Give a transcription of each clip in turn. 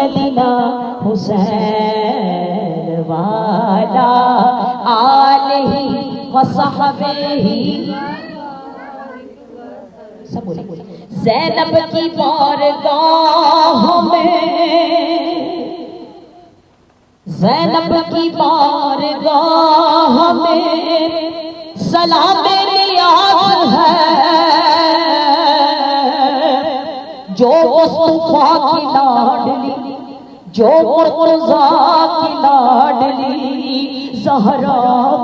سیدنا حسین والا آلہ وصحبہ سب بولے زینب کی بارگاہ میں زینب کی بارگاہ میں سلام نیاز ہے جو مصطفیٰ کی لاڈلی جو مرتضیٰ کی لاڈلی زہرا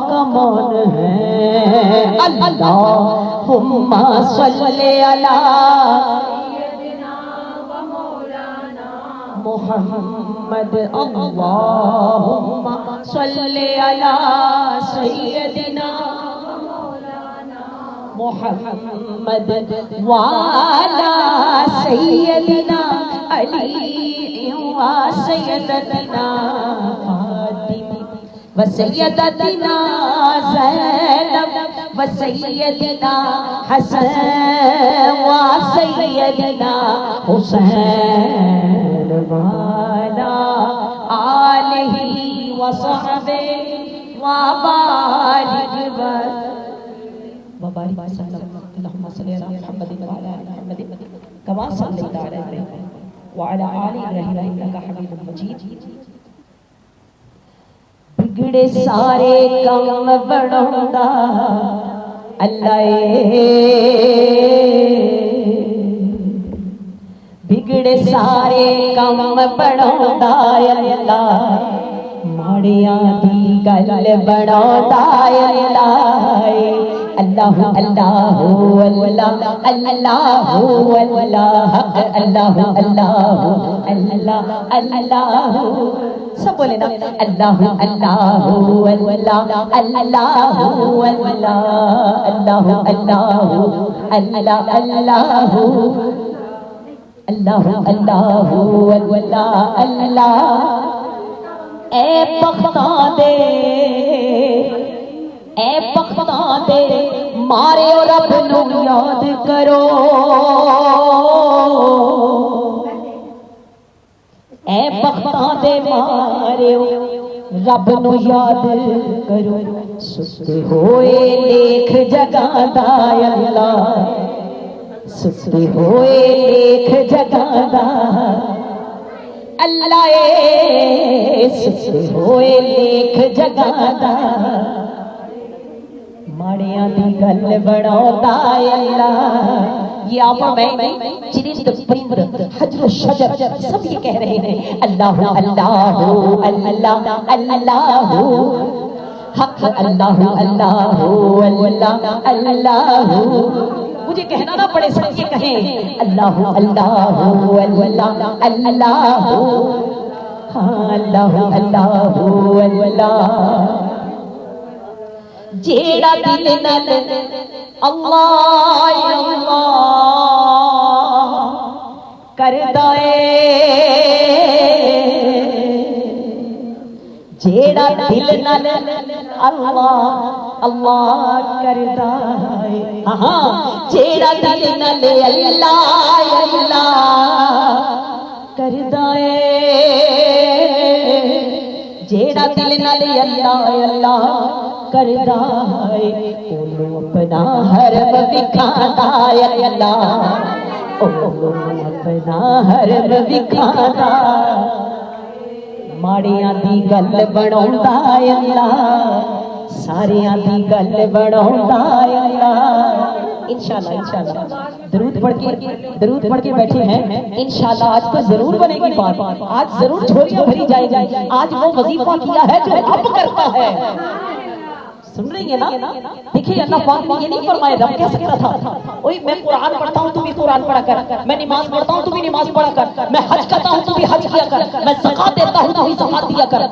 کا مان ہے اللہم صلی علی سیدنا و مولانا محمد اللہم صلی علی سیدنا محمد وعلى سيدنا علي وسيدتنا فاطمة وسيدتنا زينب وسيدنا حسن وسيدنا حسين وعلى آله وصحبه وبارك وبارك وسلم اللهم صل على محمد وعلى ال محمد كما صليت على ابراهيم وعلى ال ابراهيم انك حميد مجيد بگڑے سارے کام بڑھوندا اللہ بگڑے سارے کام بڑھوندا اللہ ماڑیاں دی گل بڑھوندا اللہ اللہ اللہ اللہ اللہ اللہ اللہ اللہ سب بولے نا اللہ اللہ اللہ اللہ اللہ اللہ اللہ اللہ اے بختاں دے اے بختاں دے مارے اور رب نو یاد کرو اے بختاں دے مارے رب نو یاد کرو سستے ہوئے لیکھ جگاندا اللہ سستے ہوئے لیکھ جگاندا اللہ سستے ہوئے لیکھ جگاندا ماڑیاں دی گل بڑھوندا اللہ یہ آپ میں چرند پرند حجر و شجر سب یہ کہہ رہے ہیں اللہ اللہ اللہ اللہ حق اللہ اللہ اللہ اللہ مجھے کہنا نہ پڑے سب یہ کہیں اللہ اللہ اللہ اللہ اللہ اللہ اللہ جیڑا دل نال اللہ اللہ کردا اے جیڑا دل نال اللہ اللہ کردا اے ہاں جیڑا دل نال اللہ اللہ کردا اے جیڑا دل نال اللہ اللہ کردا ہے اونوں اپنا حرم وکھاندا ہے اللہ اونوں اپنا حرم وکھاندا ماڑیاں دی گل بڑھوندا ہے اللہ ساریاں دی گل بڑھوندا ہے اللہ انشاءاللہ درود پڑھ کے بیٹھے ہیں انشاءاللہ آج تو ضرور بنے گی بات آج ضرور جھولیاں بھری جائے گی آج وہ وظیفہ کیا ہے جو اب کرتا ہے سن رہی ہیں نا دیکھیے اللہ پاک نے یہ نہیں فرمایا رب کہہ سکتا تھا اوئی میں قرآن پڑھتا ہوں تو بھی قرآن پڑھا کر میں نماز پڑھتا ہوں تو بھی نماز پڑھا کر میں حج کرتا ہوں تو بھی حج کیا کر میں زکات دیتا ہوں تو بھی زکات دیا کر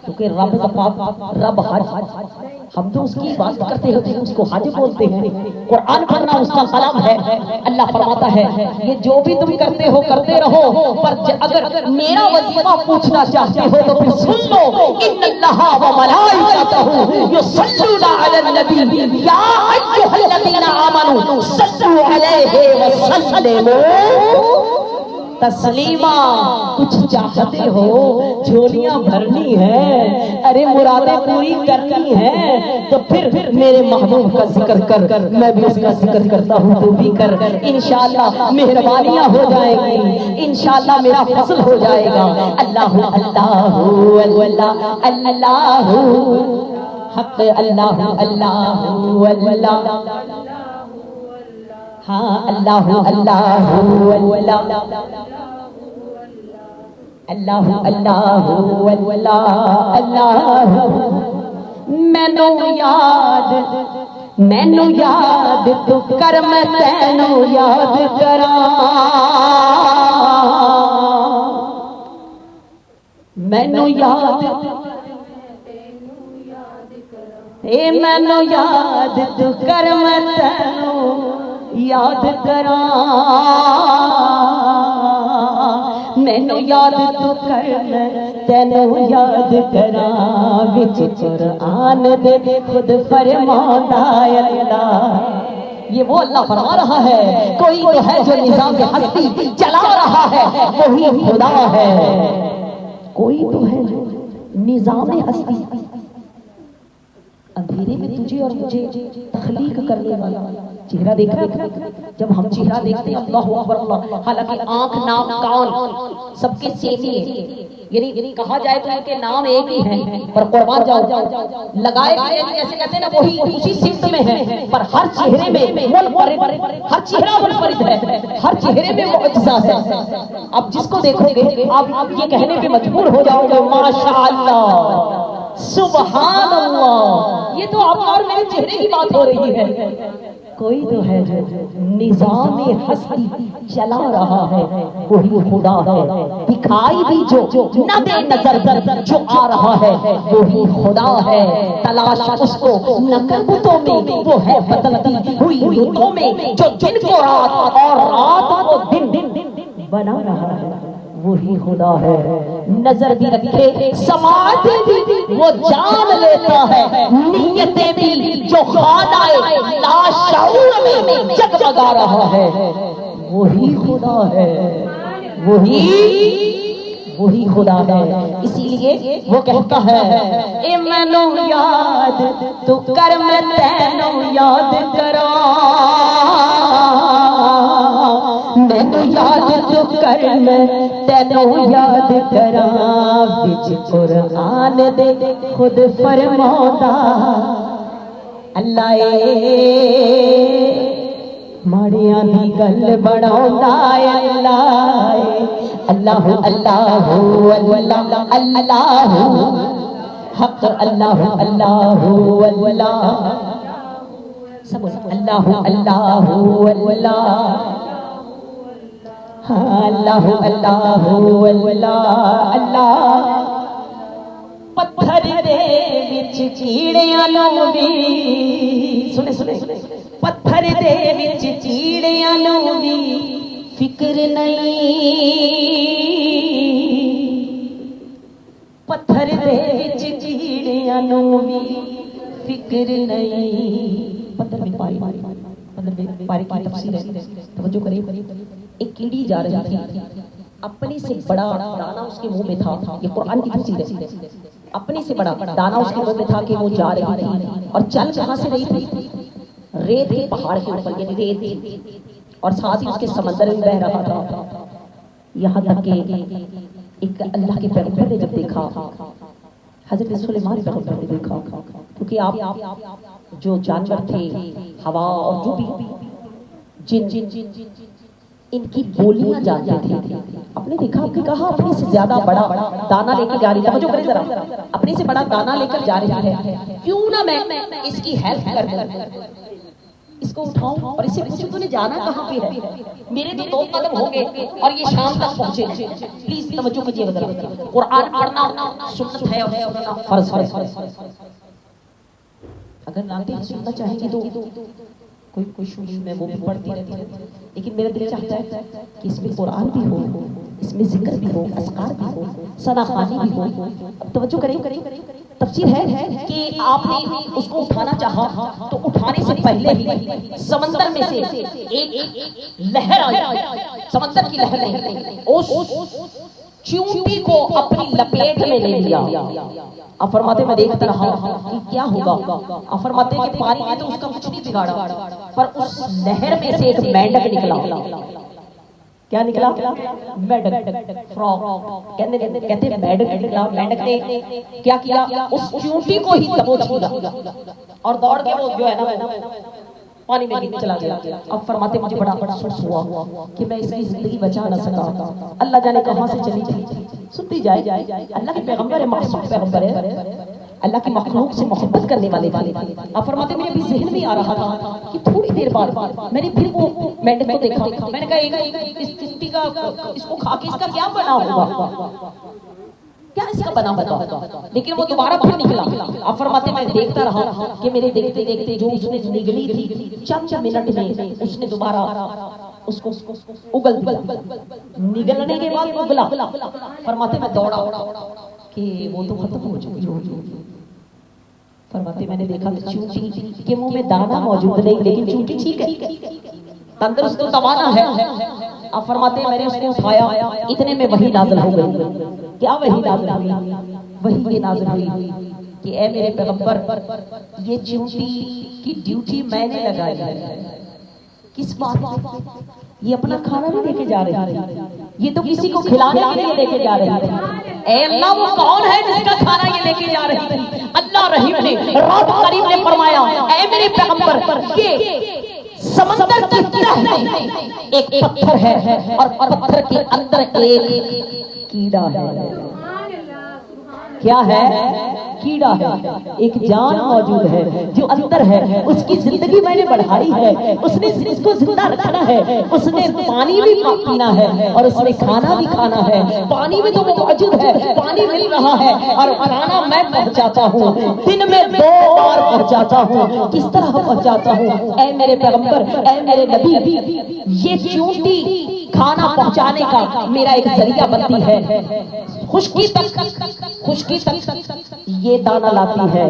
کیونکہ رب زکات رب حج ہم تو اس کی عبادت کرتے ہوتے ہیں اس کو حج بولتے ہیں قرآن پڑھنا اس کا کلام ہے اللہ فرماتا ہے یہ جو بھی تم کرتے ہو کرتے رہو پر اگر میرا وظیفہ پوچھنا چاہتے ہو تو پھر سن لو ان اللہ و ملائکتہ یصلون علی النبی یا ایھا الذین آمنوا صلوا علیہ وسلموا تسلیما کچھ چاہتے ہو جھولیاں بھرنی ہے ارے مرادیں پوری کرنی ہے تو پھر میرے محبوب کا ذکر کر میں بھی اس کا ذکر کرتا ہوں تو بھی کر انشاءاللہ مہربانیاں ہو جائیں گی انشاءاللہ میرا فضل ہو جائے گا اللہ اللہ اللہ اللہ حق اللہ اللہ اللہ ہاں اللہ اللہ اللہ اللہ اللہ اللہ مینو یاد تو کر میں تینو یاد کراں مینو یاد اے مینو یاد تو کر میں تینو یاد کراں مینو یاد تو کر میں تینو یاد کراں وچ قرآن دے خود فرماتا اللہ یہ وہ اللہ فرما رہا ہے کوئی تو ہے جو نظام ہستی چلا رہا ہے وہی خدا ہے کوئی تو ہے جو نظام ہستی اندھیرے میں تجھے اور مجھے تخلیق کرنے والا چہرہ دیکھ رہا ہے جب ہم چہرہ دیکھتے ہیں اللہ اکبر اللہ حالانکہ آنکھ ناک کان سب کے سیم ہی ہیں یعنی کہا جائے تو ان کے نام ایک ہی ہیں پر قربان جاؤ لگائے گئے جیسے کہتے ہیں نا وہی اسی سمت میں ہے پر ہر چہرے میں منفرد ہر چہرہ منفرد ہے ہر چہرے میں معجزہ ہے اب جس کو دیکھو گے آپ یہ کہنے پہ مجبور ہو جاؤ گے ماشاءاللہ سبحان اللہ یہ تو آپ اور میرے چہرے کی بات ہو رہی ہے کوئی تو ہے جو نظام ہستی چلا رہا ہے وہی خدا ہے دکھائی بھی جو نہ دے نظر جو آ رہا ہے وہی خدا ہے تلاش اس کو نہ کر بتوں میں وہ ہے بدلتی ہوئی رتوں میں جو دن کو رات اور رات کو دن بنا رہا ہے وہی خدا ہے نظر بھی رکھے سماعتیں بھی وہ جان لیتا ہے نیتیں بھی جو خانہ لاشعور میں جگمگا رہا ہے وہی خدا ہے وہی خدا ہے اسی لیے وہ کہتا ہے اے مینو یاد تو کر میں تینو یاد کراں مینو یاد تو کر میں تینو یاد کراں وچ قرآن دے خود فرماؤندا اللہ ماڑیاں دی گل بناؤندا اللہ اللہ اللہ اللہ حق اللہ اللہ اللہ سب اللہ اللہ اللہ اللہ اللہ اللہ اللہ پتھر دے وچ چیڑیاں نوں وی سنے پتھر دے وچ چیڑیاں نوں وی فکر نہیں پتھر دے وچ چیڑیاں نوں وی فکر نہیں پتھر میں پاری کی تفسیر ہے توجہ کریں ایک کیڑی جا رہی تھی اپنے سے بڑا دانا اس کے منہ میں تھا یہ قرآن کی تفسیر ہے اپنے سے بڑا دانا اس کے منہ میں تھا کہ وہ جا رہی تھی اور چل کہاں سے رہی تھی ریت کے پہاڑ کے اوپر یعنی ریت اور ساتھ ہی اس کے سمندر میں بہ رہا تھا یہاں تک کہ ایک اللہ کے پیغمبر نے جب دیکھا حضرت سلیمان پیغمبر نے دیکھا کیونکہ آپ جو جانور تھے ہوا اور جو بھی جن ان کی بولیاں جانتے تھے آپ نے دیکھا آپ نے کہا اپنے سے زیادہ بڑا دانا لے کے جا رہی ہے توجہ کریں ذرا اپنے سے بڑا دانا لے کر جا رہی ہے کیوں نہ میں اس کی ہیلپ کر دوں اس کو اٹھاؤں اور اسے پوچھوں تو نے جانا کہاں پہ ہے میرے تو 2 قدم ہوں گے اور یہ شام تک پہنچے پلیز توجہ کیجیے ذرا قرآن پڑھنا سنت ہے اور فرض ہے اگر ناطق سننا چاہیں گے تو کوئی شروع میں وہ بھی پڑھتی رہتی ہے، لیکن میرا دل چاہتا ہے کہ اس میں قرآن بھی ہو، اس میں ذکر بھی ہو، اذکار بھی ہو، ثنا خوانی بھی ہو۔ اب توجہ کریں، تفسیر ہے کہ آپ نے اس کو اٹھانا چاہا تو اٹھانے سے پہلے ہی سمندر میں سے ایک لہر آئی، سمندر کی لہر نے اس چیونٹی کو اپنی لپیٹ میں لے لیا۔ آپ فرماتے میں دیکھتا رہا کہ کیا ہوگا، آپ فرماتے کہ پانی میں تو اس کا کچھ نہیں بگاڑا، پر اس لہر میں سے ایک مینڈک نکلا۔ کیا نکلا؟ مینڈک، فراگ کہتے ہیں مینڈک نکلا۔ مینڈک نے کیا کیا؟ اس چیونٹی کو ہی دبوچ لیا اور دوڑ کے وہ جو ہے نا پانی میں چلا گیا۔ اب فرماتے مجھے بڑا افسوس ہوا کہ میں اس کی زندگی بچا نہ سکا، اللہ جانے کہاں سے چلی جائے۔ سنتی جائے، اللہ کے پیغمبر ہے، معصوم پیغمبر ہے، اللہ کی مخلوق سے محبت کرنے والے تھے۔ اب فرماتے میرے بھی ذہن میں آ رہا تھا کہ تھوڑی دیر بعد میں نے پھر وہ مینڈک کو دیکھا، میں نے کہا اس چیونٹی کا، اس کو کھا کے اس کا کیا بنا ہوگا، کیا اس کا بنا ہوگا، لیکن وہ دوبارہ پھر نکلا۔ اب فرماتے میں دیکھتا رہا کہ میرے دیکھتے دیکھتے جو اس نے نگلی تھی چند منٹ میں اس نے دوبارہ اس کو اگل دیا۔ نگلنے کے بعد اگلا۔ فرماتے میں دوڑا کہ وہ تو ختم ہو چکی ہوگی۔ فرماتے میں نے دیکھا کہ چونٹی کے منہ میں دانا موجود نہیں، لیکن چونٹی ٹھیک ہے، تندرست تو توانا ہے۔ اب فرماتے میں نے اس کو اٹھایا، اتنے میں وحی نازل ہو گئی۔ کیا وحی نازل ہوئی؟ وحی یہ نازل ہوئی کہ اے میرے پیغمبر، یہ چونٹی کی ڈیوٹی میں نے لگائی ہے۔ کس بات سے؟ یہ اپنا کھانا بھی لے کے جا رہی ہے، یہ تو کسی کو کھلانے کے لیے لے کے جا رہی ہے۔ اے اللہ، وہ کون ہے جس کا کھانا یہ لے کے جا رہی تھی؟ اللہ رحیم نے، رب کریم نے فرمایا اے میرے پیغمبر، یہ سمندر کی تہ میں ایک پتھر ہے اور پتھر کے اندر ایک کیڑا ہے۔ کیا ہے؟ کیڑا ہے، ایک جان موجود ہے جو اندر ہے، اس کی زندگی میں نے بڑھائی ہے، اس نے اس کو زندہ رکھنا ہے، اس نے پانی بھی پینا ہے اور اس نے کھانا بھی کھانا ہے۔ پانی میں تو وہ موجود ہے، پانی مل رہا ہے اور کھانا میں پہنچاتا ہوں، دن میں 2 بار پہنچاتا ہوں۔ کس طرح پہنچاتا ہوں؟ اے میرے پیغمبر، اے میرے نبی، یہ چونٹی کھانا پہنچانے کا میرا ایک ذریعہ بنتی ہے۔ خشکی تک یہ دانا لاتی ہے،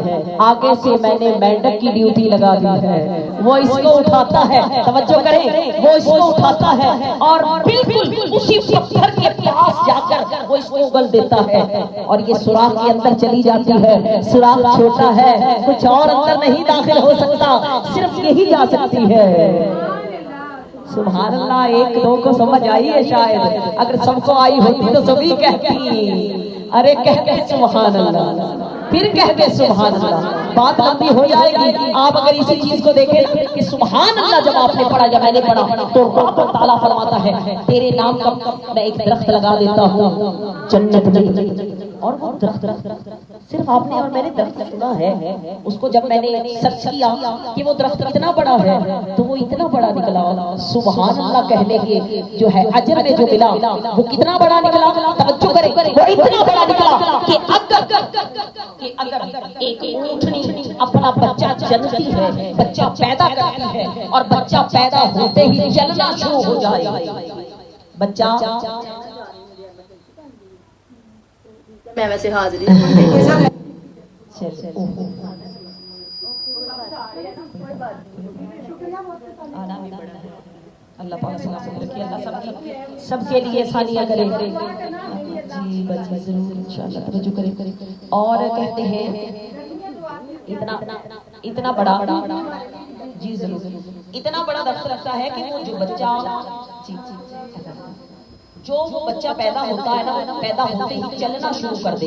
آگے سے میں نے مینڈک کی ڈیوٹی لگا دی ہے، وہ اس کو اٹھاتا ہے، توجہ کریں، وہ اس کو اٹھاتا ہے اور بالکل اسی پتھر کے پاس جا کر وہ اس کو اگل دیتا ہے اور یہ سوراخ کے اندر چلی جاتی ہے۔ سوراخ چھوٹا ہے، کچھ اور اندر نہیں داخل ہو سکتا، صرف یہی جا سکتی ہے۔ سبحان اللہ، ایک دو کو سمجھ آئی ہے شاید، اگر سب کو آئی ہوتی تو سبھی کہتی، ارے کہتے سبحان اللہ، پھر کہتے سبحان اللہ، بات لمبی ہو جائے گی۔ آپ اگر اسی چیز کو دیکھیں کہ سبحان اللہ جب آپ نے پڑھا، جب میں نے پڑھا تو رب تعالیٰ فرماتا ہے تیرے نام کا میں ایک درخت لگا دیتا ہوں جنت میں، اور وہ درخت صرف آپ نے اور میں نے درخت سنا ہے، اس کو جب میں نے سرچ کیا کہ وہ درخت اتنا بڑا ہے تو وہ اتنا بڑا نکلا۔ سبحان اللہ کہنے کے جو ہے اجر میں جو ملا وہ کتنا بڑا نکلا، توجہ کریں، وہ اتنا بڑا نکلا کہ اگر ایک اونٹنی اپنا بچہ جنتی ہے، بچہ پیدا کرتی ہے اور بچہ پیدا ہوتے ہی چلنا شروع ہو جائے، بچہ میں ویسے حاضری اللہ پاک سلامت رکھے، اللہ سب کے لیے ثانیہ کرے۔ جی بچے ضرور انشاءاللہ توجہ کرے۔ اور کہتے ہیں اتنا بڑا، جی ضرور، اتنا بڑا درخت رکھتا ہے کہ وہ جو بچہ پیدا ہوتا ہے نا، پیدا ہوتے ہی چلنا شروع کر دے،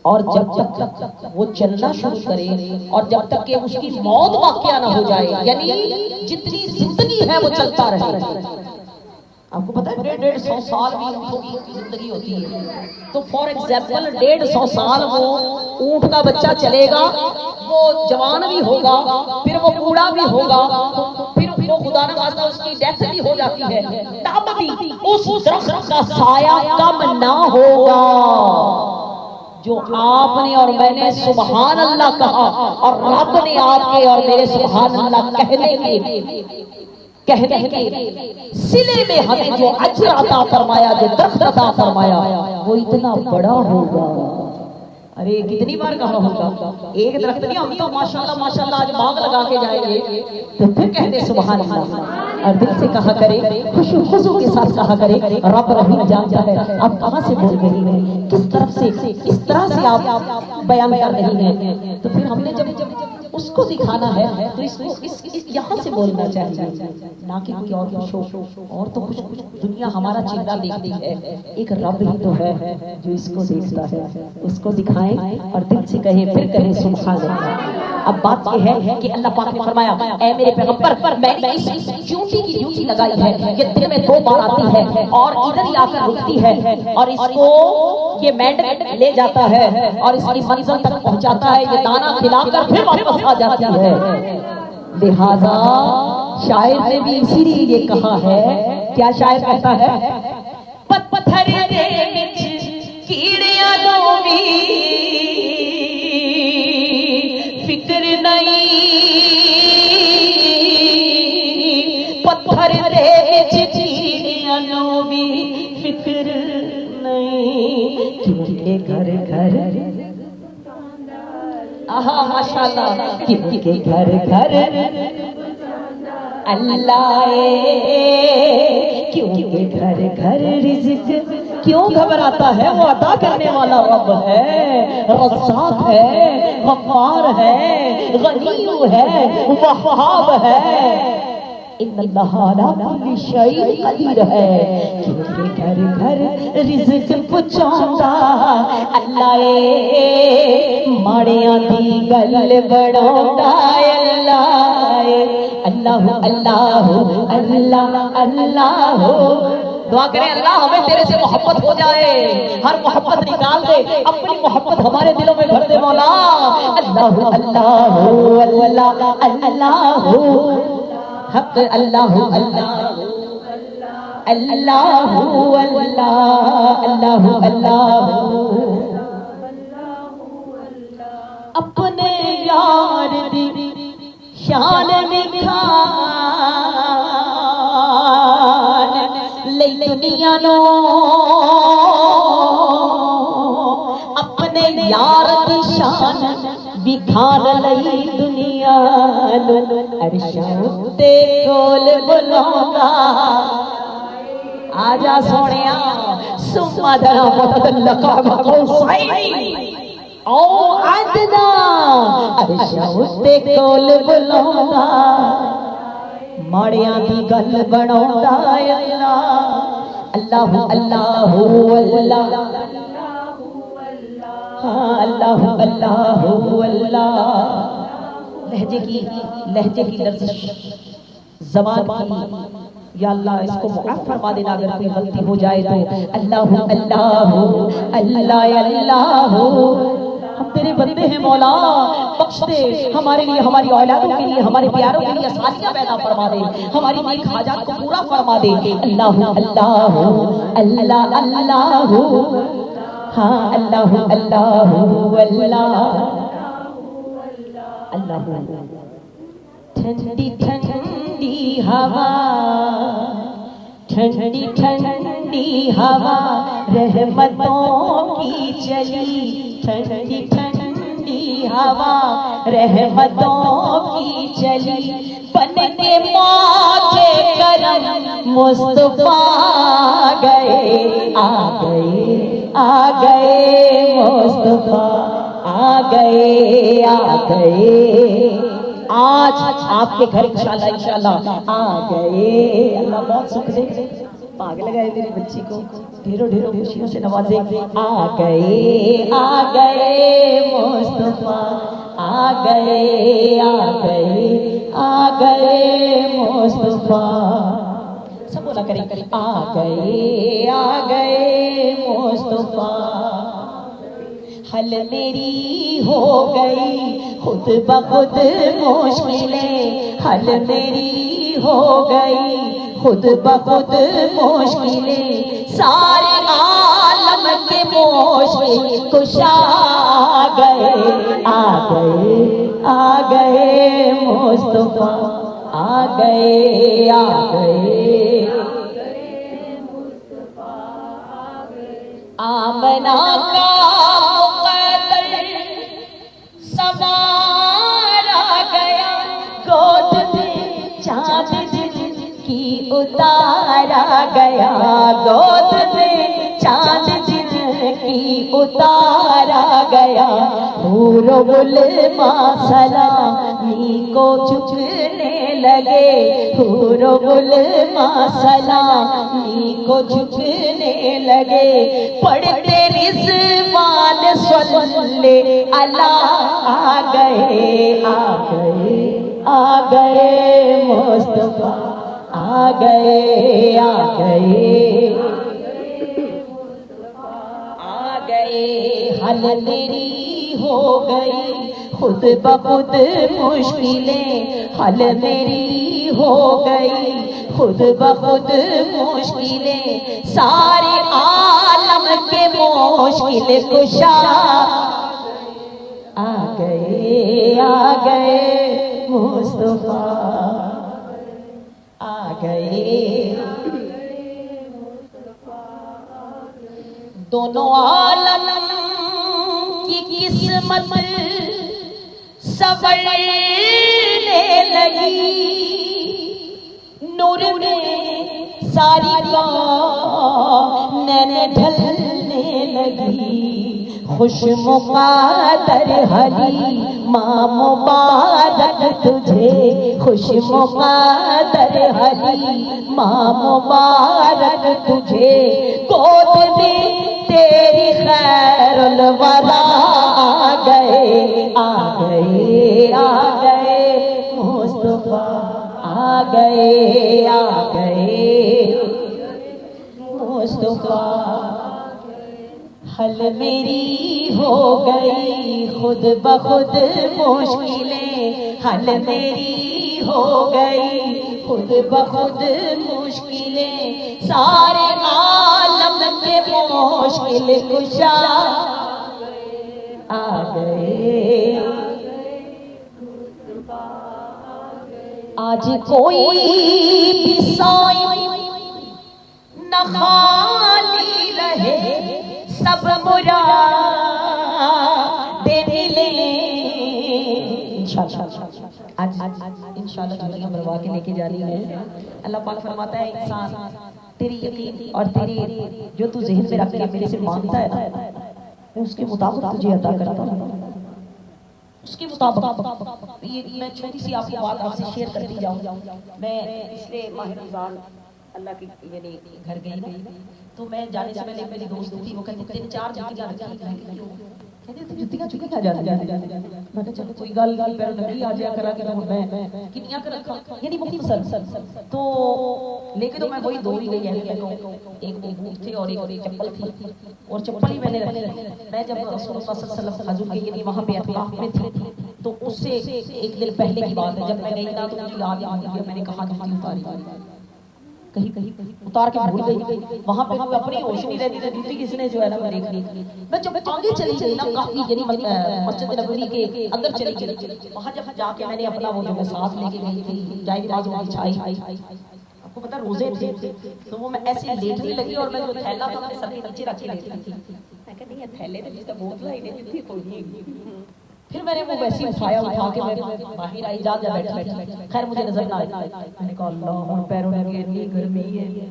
اور جب تک وہ چلنا شروع کرے اور جب تک کہ اس کی موت واقعہ نہ ہو جائے، یعنی جتنی زندگی ہے وہ چلتا رہے۔ آپ کو پتا ہے 150 سال بھی اونٹوں کی زندگی ہوتی ہے، تو فار ایگزامپل 150 سال وہ اونٹ کا بچہ چلے گا، وہ جوان بھی ہوگا، پھر وہ بوڑھا بھی ہوگا، پھر وہ خدا نہ خواستہ اس کی ڈیتھ بھی ہو جاتی ہے، تب بھی اس درخت کا سایہ کم نہ ہوگا جو آپ نے اور میں نے سبحان اللہ کہا اور رب نے آپ کے اور میرے سبحان اللہ کہنے کے سلے میں ہمیں جو اجر عطا فرمایا، جو درخت عطا فرمایا، وہ اتنا بڑا ہوگا. ارے کتنی بار کہا ہوگا، ایک درخت نہیں، ہم تو ماشاءاللہ آج باغ لگا کے جائیں گے تو پھر کہتے سبحان اللہ، اور دل سے کہا کرے، خضوع کے ساتھ کہا کرے. رب رحیم جانتا ہے آپ کہاں سے بول رہی ہیں، کس طرف سے، کس طرح سے آپ بیان کر رہی ہیں. تو پھر ہم نے جب اس کو دکھانا ہے تو اس کو یہاں سے بولنا چاہیے، نہ کہ کوئی اور کچھ ہو. اور تو کچھ دنیا ہمارا چہرہ دیکھتی ہے، ایک رب ہی تو ہے جو اس کو دیکھتا ہے. اس کو دکھائیں اور دل سے کہیں، پھر کہیں سبحان اللہ. اب بات یہ ہے کہ اللہ پاک نے فرمایا، اے میرے پیغمبر، میں نے اس چونٹی کی ڈیوٹی لگائی ہے، یہ دن میں 2 بار آتی ہے اور ادھر ہی آ کر رکتی ہے، اور اس کو یہ مینڈ لے جاتا ہے اور اس کی منزل تک پہنچاتا ہے، یہ دانا کھلا کر پھر واپس آ جاتی ہے. لہذا شاعر نے بھی اسی لیے یہ کہا ہے، کیا شاعر کہتا ہے، پتھر دے وچ کیڑیاں نوں وی فکر نہیں، پتھر دے وچ کیڑیاں نوں وی فکر نہیں، کیونکہ گھر گھر آہا ماشاءاللہ، کیونکہ گھر گھر اللہ ہے، کیونکہ گھر گھر رزق کیوں گھبراتا ہے، وہ عطا کرنے والا رب ہے، رزاق ہے، غفار ہے، غنی ہے، وہاب ہے. ان اللہ علی کل شیء قدیر ہے، کیونکہ گھر گھر رزق پہنچاؤندا اللہ اے، ماڑیاں دی گل بڑھاؤندا اللہ اے. اللہ اللہ اللہ اللہ. دعا کریں اللہ ہمیں تیرے سے محبت ہو جائے، ہر محبت نکال دے، اپنی محبت ہمارے دلوں میں بھر دے مولا. اللہ اللہ اللہ اللہ حق اللہ اللہ اللہ اللہ اللہ اللہ. اپنے یار دی شان نکھان لئی دنیا نو، اپنے یار دی شان بکھان لئی دنیا نو، عرشاں تے کول بلاوندا. آجا سونیا سما درا مدد لقا قوسین او ادنا، عرشاں تے کول بلاوندا، ماڑیاں دی گل بناوندا اللہ اللہ اللہ اللہ اللہ اللہ. لہجے کی لرزش زبان کی، یا اللہ اس کو معاف فرما دینا اگر کوئی غلطی ہو جائے تو. اللہ اللہ اللہ اللہ. ہم تیرے بندے ہیں مولا، بخش دے ہمارے لیے، ہماری اولادوں کے لیے، ہمارے پیاروں کے لیے آسانیاں پیدا فرما دے، ہماری نیک حاجات کو پورا فرما دے. اللہ اللہ اللہ اللہ. ہاں اللہ اللہ اللہ اللہ. ٹھنڈی ٹھنڈی ہوا، ٹھنڈی ٹھنڈی ہوا رحمتوں کی چلی، ٹھنڈی ٹھنڈی ہوا رحمتوں کی چلی، بن کے موجے کرم مصطفیٰ گئے، آ گئے آ گئے مصطفیٰ، آ گئے آ گئے. آج آپ کے گھر انشاءاللہ آ گئے. اللہ بہت سکھ دے، پاگ لگائے میری بچی کو، ڈھیروں ڈھیروں خوشیوں سے نوازے. آ گئے مصطفیٰ، آ گئے آ گئے مصطفیٰ. سب بولا کریں آ گئے مصطفیٰ. حل میری ہو گئی خود بخود مشکلیں، حل میری ہو گئی خود بخود مشکلیں، سارے عالم کے مشکل کشا گئے آ گئے آ گئے مصطفیٰ آ گئے آ گئے آمنہ کا مقدر سوارا گیا گود میں چاند جن کی اتارا گیا گود میں چاند جن کی اتارا گیا حور و غلماں سلامی کو جھکنے لگے حور و غلماں سلامی کو جھکنے لگے پڑھتے رضوان صلی اللہ آ گئے آ گئے آ گئے مصطفیٰ آ گئے آ گئے آ گئے حل میری ہو گئی خود بخود مشکلیں حل میری ہو گئی خود بخود مشکلیں سارے عالم کے مشکل کشا آ گئے مصطفیٰ آ گئے دونوں عالم کی قسمت سنورنے لگی نور میں ساری کائنات ڈھلنے لگی خوش مقدر حلیمہ مبارک تجھے خوش مقدر حلیمہ مبارک تجھے گود میں تیری خیر الورا آ گئے آ گئے آ گئے مصطفیٰ آ گئے آ گئے مصطفیٰ حل میری ہو گئی خود بخود مشکلیں حل میری ہو گئی خود بخود مشکلیں سارے عالم کے مشکل کشا آ گئے آج کوئی بھی صائم نہ خالی رہے سب مراد ملے آج انشاءاللہ جھولیاں بھروا کے لے کے جا رہی ہے اللہ پاک فرماتا ہے انسان تیری یقین اور تیری جو تو ذہن میں رکھ کے میرے سے مانگتا ہے نا میں اس کے مطابق تجھے عطا کرتا ہوں اس کے مطابق یہ میں چھوٹی سی آپ کی بات آپ سے شیئر کرتی جاؤں میں اس لیے ماہ رمضان اللہ کی یعنی گھر گئی تو میں جانے سے پہلے میری دوست تھی وہ کہتی 3-4 جتیاں رکھی کہتے تھے جتیاں چکے کیا جاتی ہیں میں کہا چلو کوئی گل پیر نبی آ جایا کرا کہ میں کنیاں کر رکھا یعنی مختصر تو لے کے تو میں وہی 2 ہی لے گئی ایک بوٹ تھی اور ایک چپل تھی اور چپل ہی میں نے رکھی میں جب رسول اللہ صلی اللہ علیہ وسلم حضور کے یعنی وہاں پہ اعتکاف میں تھی تو اس سے ایک دن پہلے کی بات ہے جب میں گئی نا تو مجھے یاد آ گیا میں نے کہا جوتی اتاری کہیں اتار کے بھول گئی وہاں پہ اپنی ہوش نہیں رہتی تھی جوتی کس نے جو ہے نا میں دیکھ لی میں جب آگے چلی گئی نا کافی یعنی مسجد نبوی کے اندر چلی گئی وہاں جب جا کے میں نے اپنا وہ جو میں ساتھ لے کے گئی تھی جائے باز وہ بچھائی آپ کو پتا روزے تھے تو وہ میں ایسے لیٹنے لگی اور میں جو تھیلا تھا اپنے سر کے نیچے رکھ کے لیٹی تھی میں کہا نہیں یہ تھیلے تو جس کا بوتل ہے نہیں جوتی کوئی نہیں پھر میں نے وہ ویسے اٹھایا اٹھا کے میں باہر آئی جا بیٹھ خیر مجھے نظر نہ آئی میں نے کہا اللہ ہوں پیروں میں اتنی گرمی ہے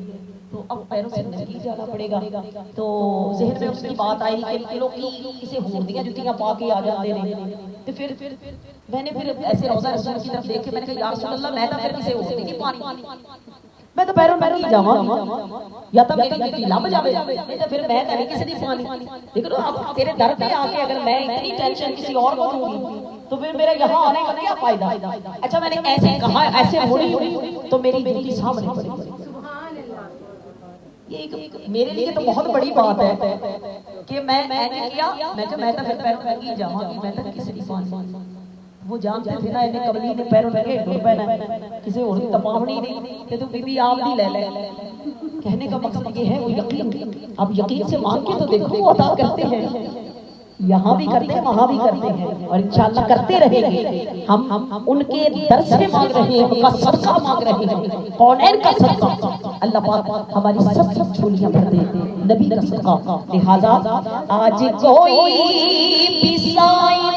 تو اب پیروں سے نہیں جانا پڑے گا تو ذہن میں اس کی بات آئی کہ لوگ اسے ہوردیاں جوتیاں پا کے آ جاتے ہیں تو پھر میں نے پھر ایسے روزہ رسول کی طرف دیکھ کے میں نے کہا یا رسول اللہ میں تو پھر کسے ہوردی نہیں پانی میں تو پیروں میں نہیں جاواں یا تو میری جوتی لب جاوے نہیں تو پھر میں نہیں کسی دی پانی دیکھ لو اب تیرے در پہ آ کے اگر میں اتنی ٹینشن کسی اور کو دوں گی تو پھر میرا یہاں آنے کا کیا فائدہ اچھا میں نے ایسے کہا ایسے مڑی تو میری جوتی سامنے پڑی یہ میرے لیے تو بہت بڑی بات ہے کہ میں نے کیا میں کہ میں تو پھر پیروں میں نہیں جاواں گی میں تو کسی دی پانی وہ جانتے تھے نا انہیں کبلی نے پیروں لگے ڈر پہنا کسی اور کی تپاونی نہیں کہ تو بی بی آپ دی لے کہنے کا مقصد یہ ہے وہ یقین، اب یقین سے مانگ کے تو دیکھو وہ عطا کرتے ہیں، یہاں بھی کرتے ہیں وہاں بھی کرتے ہیں اور انشاءاللہ کرتے رہیں گے۔ ہم ان کے در سے مانگ رہے ہیں، ان کا صدقہ مانگ رہے ہیں، کونین کا صدقہ، اللہ پاک ہماری سب جھولیاں بھر دے، نبی کا صدقہ۔ لہذا آج کوئی بھی سائن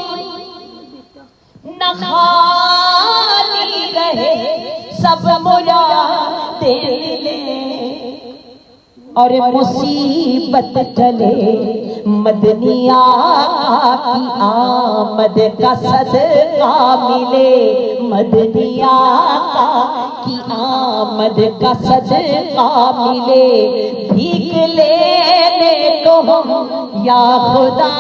نہ خالی رہے، سب مرادیں لے اور مصیبت ٹلے، مدنی آقا کی آمد کا صدقہ ملے، مدنی آقا کی آمد کا صدقہ ملے، بھیک لینے کو ہم یا خدا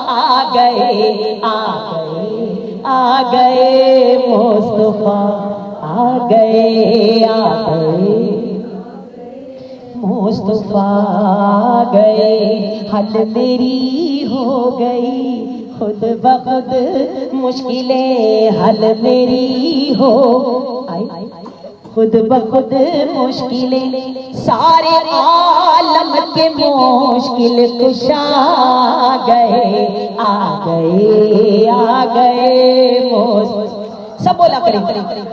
آ گئے، آ گئے، آ گئے مصطفیٰ، آ گئے، آ گئے مصطفیٰ گئے، حل میری ہو گئی خود بخود مشکلیں، حل میری ہو خود بخود مشکلیں، سارے عالم کے مشکل کشا گئے، آ گئے، آ گئے مصطفیٰ، سب بولا کریں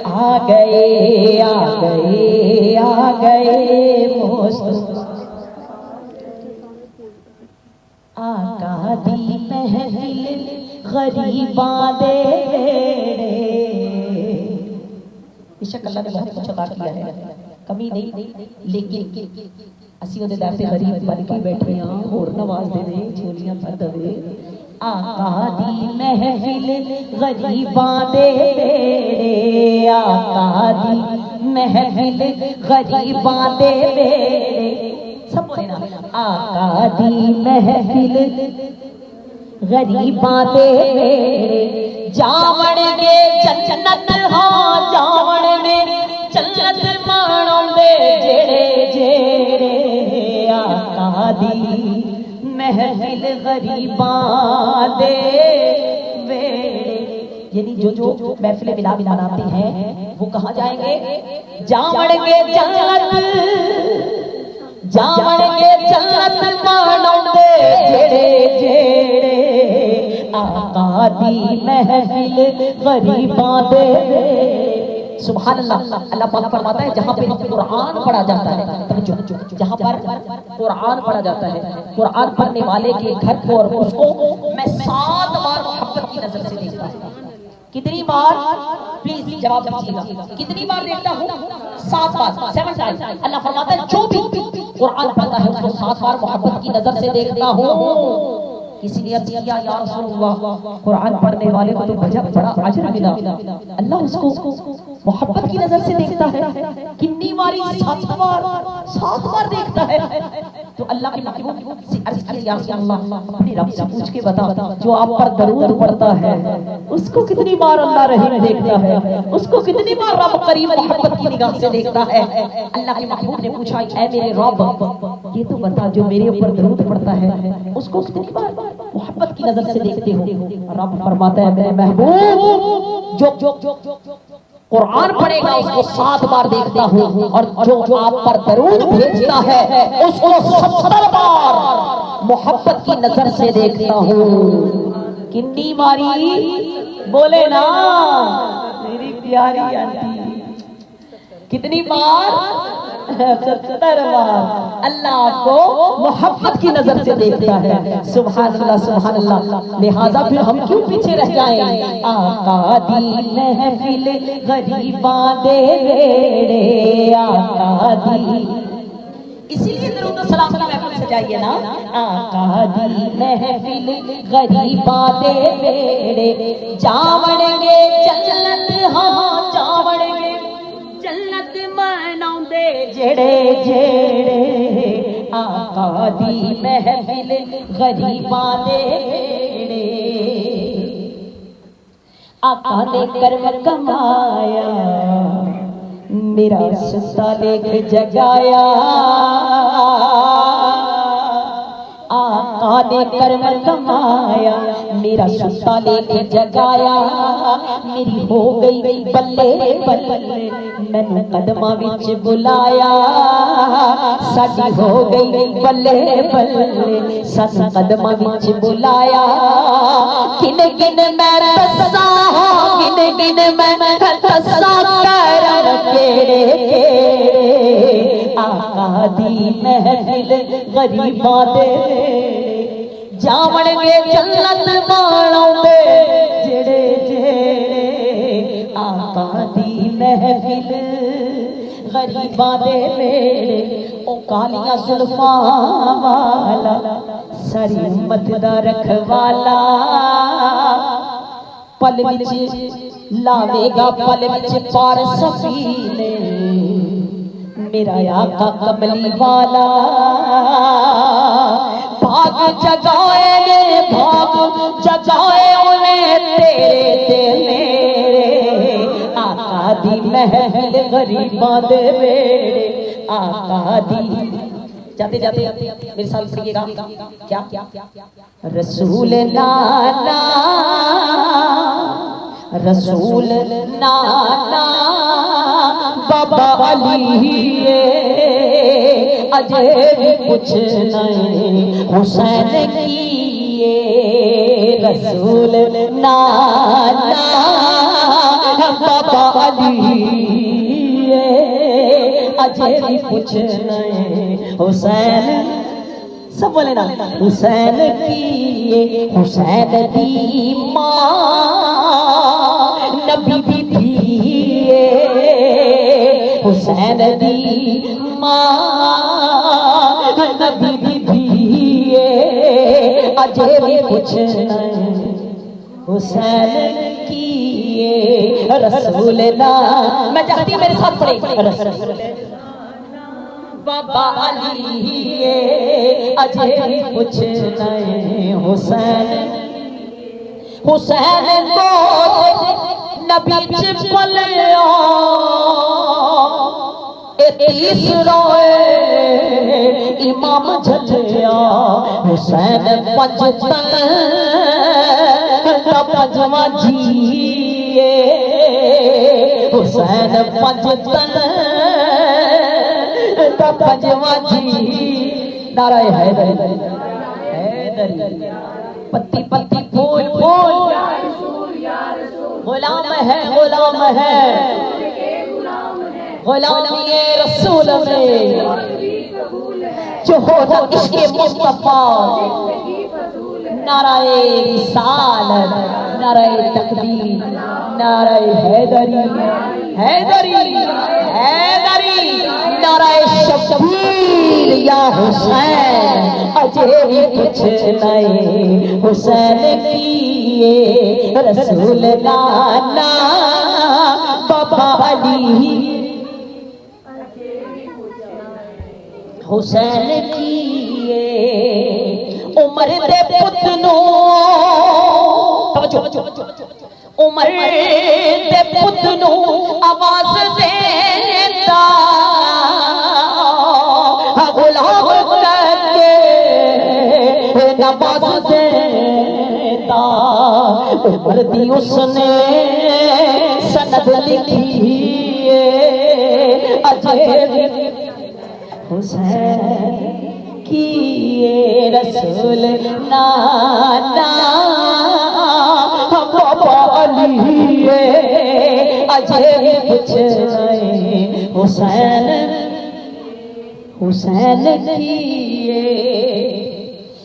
آ گئے، آ گئے، آ گئے مصطفیٰ، آقا دی محفل غریباں دے، بے شک اللہ نے بہت کچھ عطا کیا ہے، کمی نہیں، لیکن اسی وہ دلار سے غریب بن کے بیٹھے ہاں، اور نواز دے دے، جھولیاں بھر دے، آقا دی محفل غریباں دے بیڑے، آقا دی محفل غریباں دے بیڑے، سب بولے نا، آقا دی محفل غریباں دے بیڑے، جاوڑ گے جنت، ہاں جاوڑ گے جنت مانوں دے جڑے جڑے، آقا دی محفل غریباں دے بیڑے، یعنی جو محفل ملاد مناتے ہیں وہ کہاں جائیں گے؟ جاوڑ گے جنت، جاوڑ گے جنت مانوں دے جڑے جڑے، آقا دی محفل غریباں دے بیڑے۔ سبحان اللہ، اللہ پاک فرماتا ہے جہاں پہ قرآن پڑھا جاتا ہے، جہاں پر قرآن پڑھا جاتا ہے، قرآن پڑھنے والے کے گھر کو اور اس کو میں 7 بار محبت کی نظر سے دیکھتا ہوں۔ کتنی بار؟ پلیز جواب دیجیے گا، کتنی بار دیکھتا ہوں؟ 7 بار، 7 ٹائمز۔ اللہ فرماتا ہے جو بھی قرآن پڑھتا ہے اس کو 7 بار محبت کی نظر سے دیکھتا ہوں۔ کسی نے عرض کیا یا رسول اللہ قرآن پڑھنے والے کو تو بڑا اجر ملا، اللہ اس کو محبت کی نظر سے دیکھتا ہے، کتنی باری؟ 7 بار، 7 بار دیکھتا ہے۔ تو اللہ کے محبوب سے عرض کیا یا رسول اللہ اپنے رب سے پوچھ کے بتا، جو آپ پر درود پڑھتا ہے اس کو کتنی بار اللہ رحیم دیکھتا ہے، اس کو کتنی بار رب قریب محبت کی نگاہ سے دیکھتا ہے؟ اللہ کے محبوب نے پوچھا اے میرے رب یہ تو بتا جو میرے اوپر درود پڑھتا ہے اس کو کتنی بار محبت کی نظر سے دیکھتے ہو؟ رب فرماتا ہے میرے محبوب جو قرآن پڑھے گا اس کو 7 بار دیکھتا ہوں، اور جو آپ پر درود بھیجتا ہے اس کو 70 بار محبت کی نظر سے دیکھتا ہوں۔ کتنی باری؟ بولے نا میری پیاری آنٹی، کتنی بار؟ 70 بار اللہ آپ کو محبت کی نظر سے دیکھتا ہے۔ سبحان اللہ، سبحان اللہ۔ لہٰذا پھر ہم کیوں پیچھے رہ جائیں؟ آقا دی محفل غریباں دے بیڑے، آقا دی، اسی لیے درود و سلام کی محفل سجائیے نا، آقا دی محفل غریباں دے بیڑے، جاوڑ گے جنت، ہاں جاوڑ گے جنت مانوں دے جڑے جڑے، آقا دی محفل غریباں دے بیڑے، آقا نے کرم کمایا میرا ستا لے کے جگایا، آقا نے کرم کمایا میرا ستا لے کے جگایا میری ہو گئی بلے بلے مینوں قدماں وچ بلایا ساڈی ہو گئی بلے بلے سانوں قدماں وچ بلایا کن کن میں دساں کن کن میں دساں کرم کیڑے کیڑے آقا دی محفل غریباں دے جاون گے جنت مانوں دے جڑے جڑے آقا دی محفل غریباں دے میرے او کالیاں زلفاں والا ساری امت دا رکھوالا پل وچ لاوے گا پل وچ پار سفینے میرا آقا کملی والا بھاگ جگائے نے بھاگ جگائے انہیں تیرے تے میرے آقا دی محفل غریباں دے بیڑے آقا دی جاتے جاتے میرے ساتھ پڑھیے گا کیا رسول نانا رسول نانا بابا علی اجے بھی کچھ نہیں حسین کی رسول نانا بابا علی اجے بھی کچھ نہیں حسین سب بولے نا حسین کی حسین دی ماں نبی دی تھی حسین دی ماں نبی دی تھی اجے بھی کچھ نہیں حسین کی رسول اللہ میں چاہتی میرے ساتھ پڑھے رسول بابا علی اجے بھی کچھ نہیں حسین حسین کو نبی چپلیا تیسرا امام جھلیا حسین پنجتن پنجواں جیے حسین پنجتن پنجواں جی نعرہ حیدری حیدری پتی پتی پھول پھول غلام ہے غلامی رسول میں جو ہوتا عشق مصطفیٰ نعرہ رسالت نعرہ تکبیر نعرہ حیدری حیدری حیدری نعرہ شبیر یا حسین اجے بھی کچھ نہیں حسین کی رسول نانا بابا علی حسین کی عمر دے پتنو عمر دے پتنو آواز دیتا غلام کر کے نواز دیتا عمر دی اس نے سند لکھی اجے حسین کی رسول نانا بابا علی اجے کچھ نہیں حسین حسین کی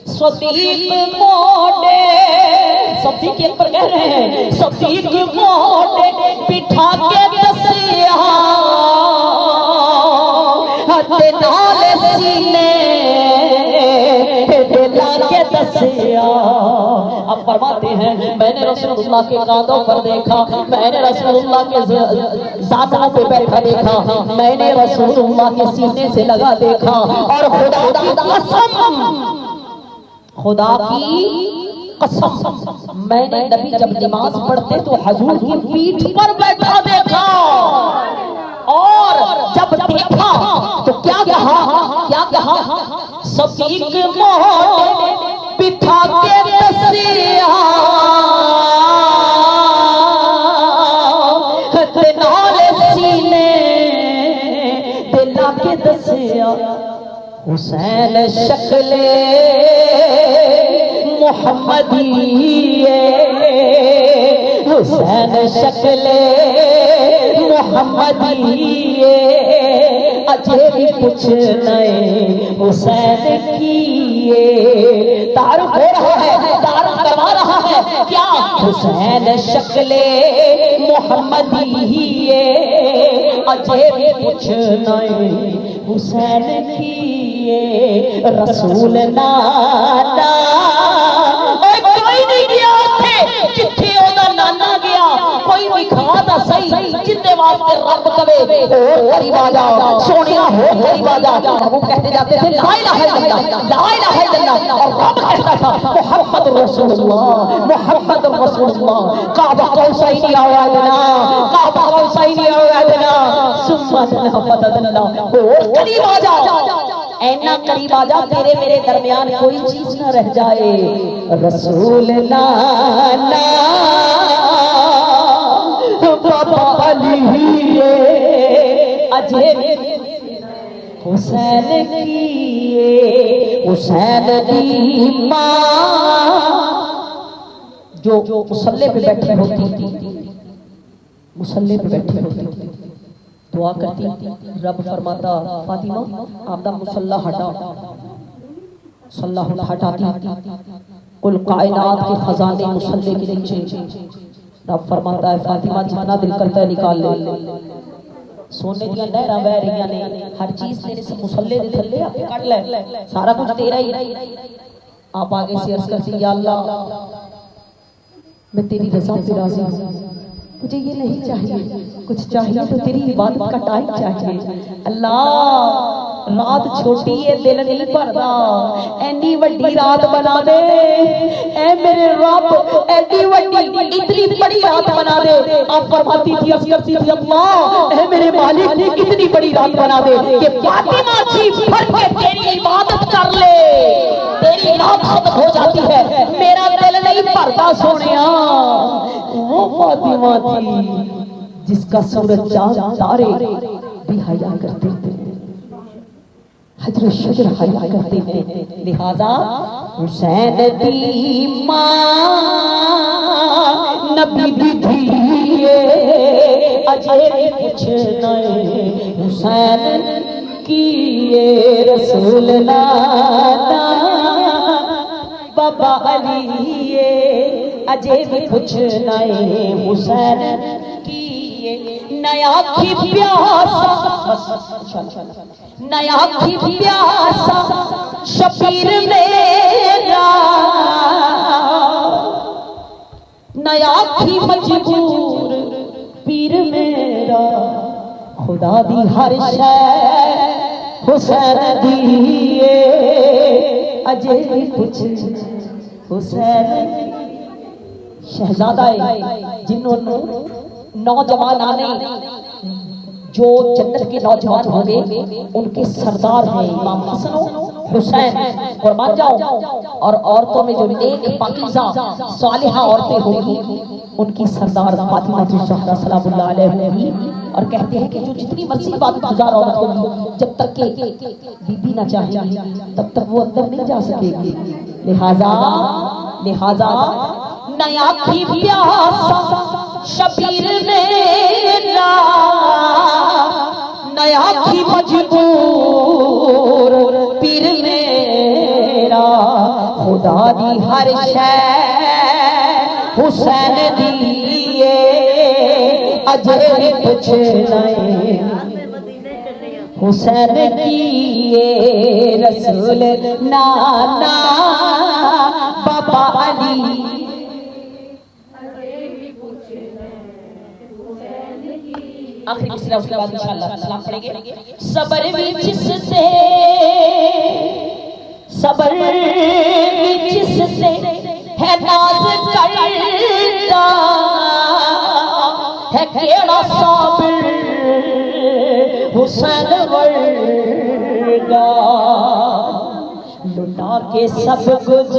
صدیق موڈے صدیق کے پر کہہ رہے ہیں صدیق موڈے بٹھا کے دسیا نال سینے دلا کے دسیا اب فرماتے ہیں میں نے رسول اللہ کے قدموں پر دیکھا میں نے رسول اللہ کے ذاتوں پہ بیٹھا دیکھا میں نے رسول اللہ کے سینے سے لگا دیکھا اور خدا کی قسم میں نے نبی جب نماز پڑھتے تو حضور کی پیٹھ پر بیٹھا دیکھا اور جب دیکھا تو کیا کہا صدیق موڑے بٹھا کے دسیا نال سینے دلا کے دسیا حسین شکل محمدی حسین شکل محمدی اجے بھی پوچھنا حسین کی تعارف ہو رہا ہے تعارف کروا رہا ہے کیا حسین شکل محمدی اجے بھی پوچھنا حسین کی رسول نانا کوئی نہیں گیا جتھے اودا نانا گیا کوئی بھی کھا دا صحیح جندے واسطے رب کہے اور قریب آ جا سونیا ہو قریب آ جا وہ کہتے جاتے تھے لا الہ الا اللہ لا الہ الا اللہ اور رب کہتا تھا محمد رسول اللہ محمد رسول اللہ کعبہ قوسین او ادنا کعبہ قوسین او ادنا ثم فددنا اور قریب آ جا اینا قریب آ جا تیرے میرے درمیان کوئی چیز نہ رہ جائے رسول نانا بابا علی اجے حسین کی حسین کی ماں جو مصلی پہ بیٹھی ہوتی تھی مصلی پہ بیٹھی ہوتی تھی دعا کرتی رب فرماتا فاطمہ آپ دا مصلی ہٹا صلی ہٹاتی کل کائنات کے خزانے مصلی کے نیچے رب فرماتا ہے فاطمہ جتنا دل کرتا ہے نکال لے سونے دیا نہراں بہ رہی نے ہر چیز تیرے سے مصلی دے تھلے آپ کٹ لے سارا کچھ تیرا ہی آپ آگے سے عرض کرتی یا اللہ میں تیری رضا پہ راضی ہوں مجھے یہ نہیں چاہیے کچھ چاہیے تو تیری عبادت کا ٹائم چاہیے اللہ رات چھوٹی ہے دل نہیں بھردا اینی وڈی رات بنا دے اے میرے رب اینی وڈی اتنی بڑی رات بنا دے آپ فرماتی تھی عرض کرتی تھی اللہ اے میرے مالک اتنی بڑی رات بنا دے کہ فاطمہ جی بھر کے تیری عبادت کر لے تیری رات ختم ہو جاتی ہے میرا دل نہیں بھردا سونیا وہ فاطمہ تھی جس کا سورج چاند تارے بھی حیا کرتے تھے حجر شجر حیا کرتے ہیں لہذا حسین دی ماں نبی بھی تھی اجے بھی پوچھنا حسین کی رسول نانا بابا علی اجے بھی پوچھنا حسین کی نیا کی پیاسا نیا کی پیاسا شبیر میرا نیا کی مجبور پیر میرا خدا دی ہر شے حسین دیئے اجے بھی کچھ حسین شہزادہ جنہوں نوجوان آنے جو جنت کے نوجوان ہوں گے ان کے سردار ہیں امام حسن و حسین قربان جاؤ اور عورتوں میں جو نیک پاکیزہ صالحہ عورتیں ہوں گی ان کی سردار فاطمہ الزہرا سلام اللہ علیہ ہوگی اور کہتے ہیں کہ جو جتنی مرضی عبادت گزار عورت ہوگی جب تک کہ بی بی نہ چاہے گی تب تک وہ اندر نہیں جا سکے گی لہذا نیا کی پیاسا شبیر میرا نیا کی مجبور پیر میرا خدا دی ہر شے حسین دیئے اجے پوچھنا حسین کیے رسول نانا بابا علی آخری مصرع اس کے بعد انشاءاللہ سلام پڑھیں گے صبر وچ سے صبر وچ سے ہے ناز کرتا ہے کیڑا صابر حسین ورگا کے سب کچھ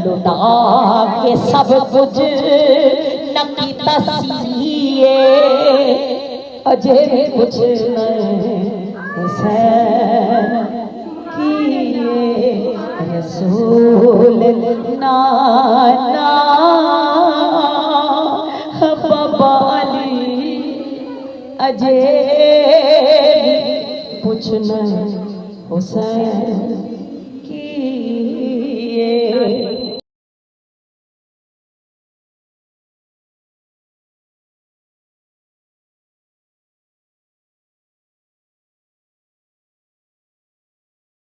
لٹا کے سب کچھ نکی تسیے اجے کچھ حسین کیے رسول نانا بابالی اجے کچھ حسین کی